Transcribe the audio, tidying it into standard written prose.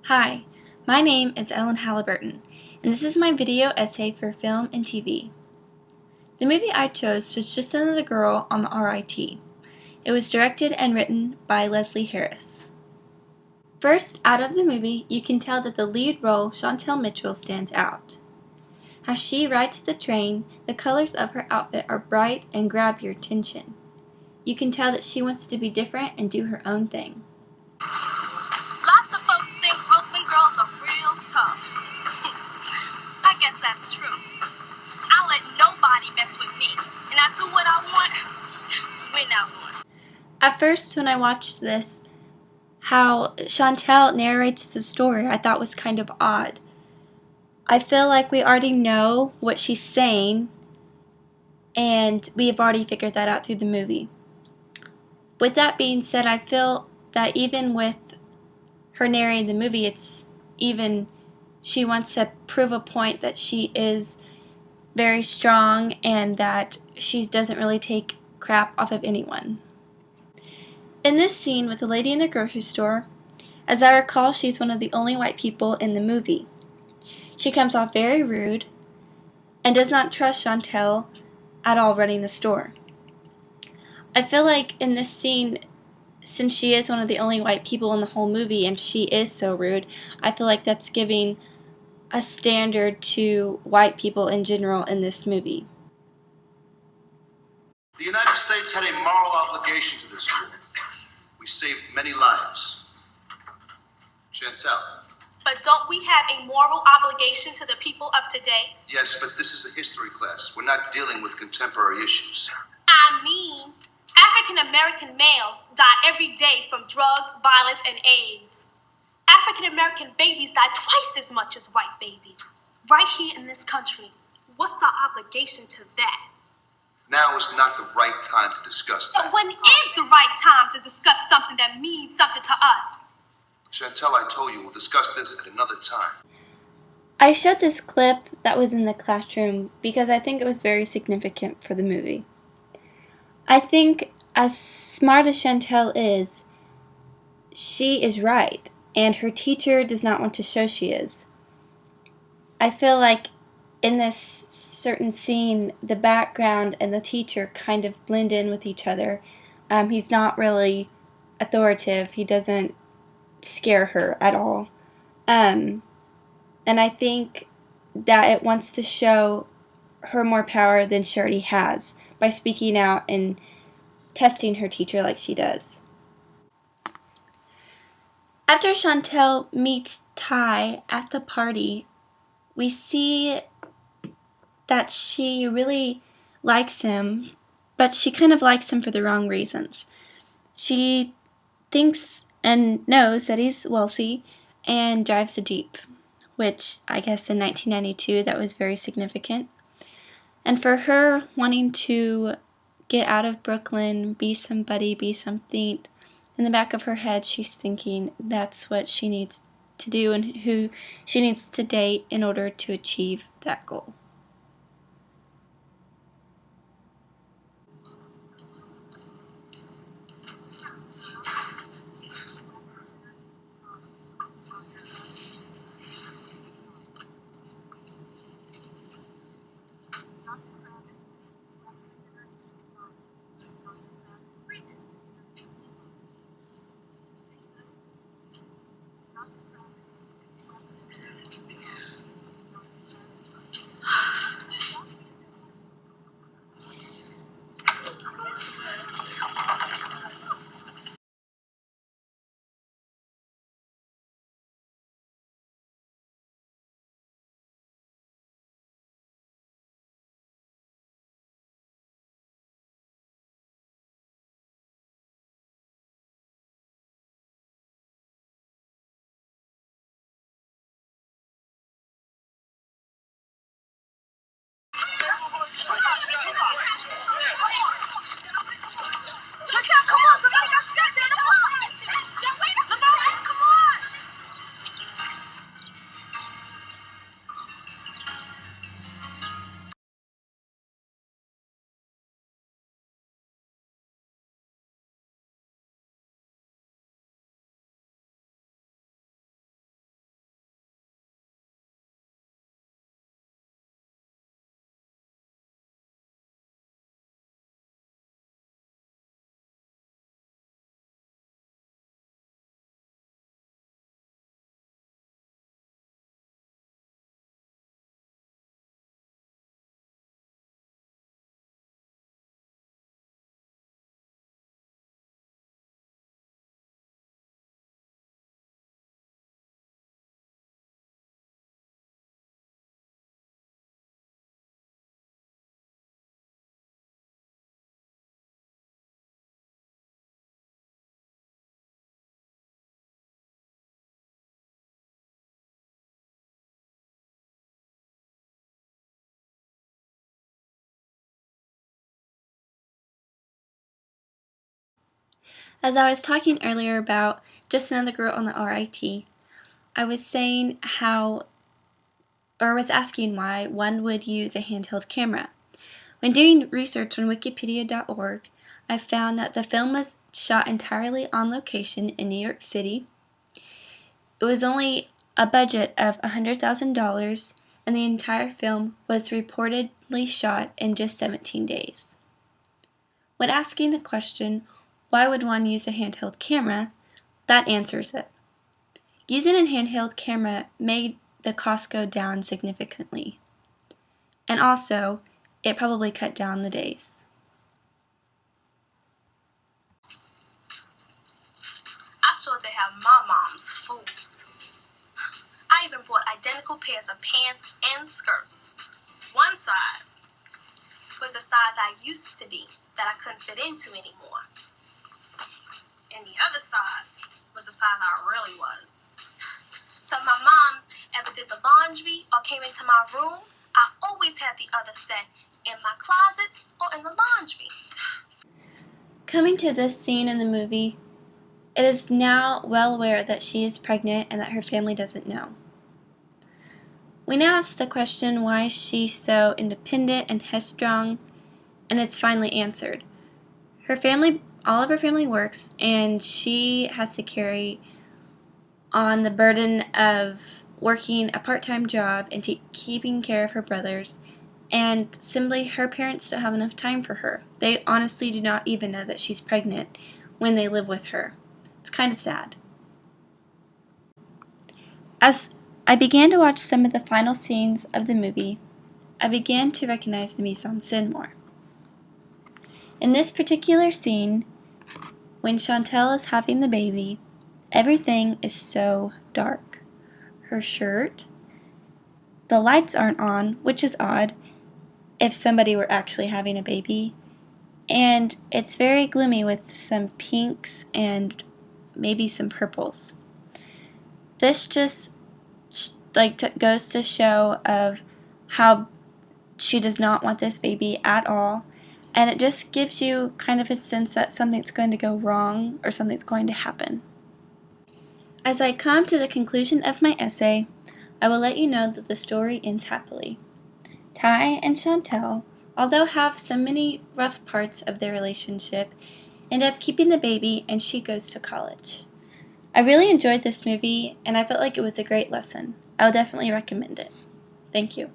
Hi, my name is Ellen Halliburton, and this is my video essay for film and TV. The movie I chose was Just Another Girl on the RIT. It was directed and written by Leslie Harris. First, out of the movie, you can tell that the lead role, Chantel Mitchell, stands out. As she rides the train, the colors of her outfit are bright and grab your attention. You can tell that she wants to be different and do her own thing. Lots of folks think Brooklyn girls are real tough. I guess that's true. I let nobody mess with me, and I do what I want when I want. At first, when I watched this, how Chantel narrates the story I thought was kind of odd. I feel like we already know what she's saying, and we have already figured that out through the movie. With that being said, I feel that even with her narrating the movie, it's even she wants to prove a point that she is very strong and that she doesn't really take crap off of anyone. In this scene with the lady in the grocery store, as I recall, she's one of the only white people in the movie. She comes off very rude and does not trust Chantel at all running the store. I feel like in this scene, since she is one of the only white people in the whole movie and she is so rude, I feel like that's giving a standard to white people in general in this movie. The United States had a moral obligation to this war. We saved many lives. Chantel. But don't we have a moral obligation to the people of today? Yes, but this is a history class. We're not dealing with contemporary issues. I mean, African American males die every day from drugs, violence, and AIDS. African American babies die twice as much as white babies. Right here in this country, what's our obligation to that? Now is not the right time to discuss that. But when is the right time to discuss something that means something to us? Chantel, I told you we'll discuss this at another time. I showed this clip that was in the classroom because I think it was very significant for the movie. I think as smart as Chantel is, she is right, and her teacher does not want to show she is. I feel like in this certain scene, the background and the teacher kind of blend in with each other. He's not really authoritative. He doesn't scare her at all. And I think that it wants to show her more power than she already has by speaking out and testing her teacher like she does. After Chantel meets Ty at the party, we see that she really likes him, but she kind of likes him for the wrong reasons. She thinks and knows that he's wealthy and drives a Jeep, which I guess in 1992 that was very significant. And for her wanting to get out of Brooklyn, be somebody, be something, in the back of her head she's thinking that's what she needs to do and who she needs to date in order to achieve that goal. As I was talking earlier about Just Another Girl on the RIT, I was saying was asking why one would use a handheld camera. When doing research on wikipedia.org, I found that the film was shot entirely on location in New York City. It was only a budget of $100,000, and the entire film was reportedly shot in just 17 days. When asking the question, why would one use a handheld camera, that answers it. Using a handheld camera made the cost go down significantly. And also, it probably cut down the days. I sure did have my mom's food. I even bought identical pairs of pants and skirts. One size was the size I used to be that I couldn't fit into anymore. And the other size was the size I really was. So if my moms ever did the laundry or came into my room, I always had the other set in my closet or in the laundry. Coming to this scene in the movie, it is now well aware that she is pregnant and that her family doesn't know. We now ask the question why she's so independent and headstrong, and it's finally answered. All of her family works, and she has to carry on the burden of working a part-time job and keeping care of her brothers, and simply her parents don't have enough time for her. They honestly do not even know that she's pregnant when they live with her. It's kind of sad. As I began to watch some of the final scenes of the movie, I began to recognize the mise-en-scène more. In this particular scene, when Chantel is having the baby, everything is so dark. Her shirt, the lights aren't on, which is odd if somebody were actually having a baby, and it's very gloomy with some pinks and maybe some purples. This just goes to show of how she does not want this baby at all, and it just gives you kind of a sense that something's going to go wrong or something's going to happen. As I come to the conclusion of my essay, I will let you know that the story ends happily. Ty and Chantel, although have so many rough parts of their relationship, end up keeping the baby and she goes to college. I really enjoyed this movie and I felt like it was a great lesson. I will definitely recommend it. Thank you.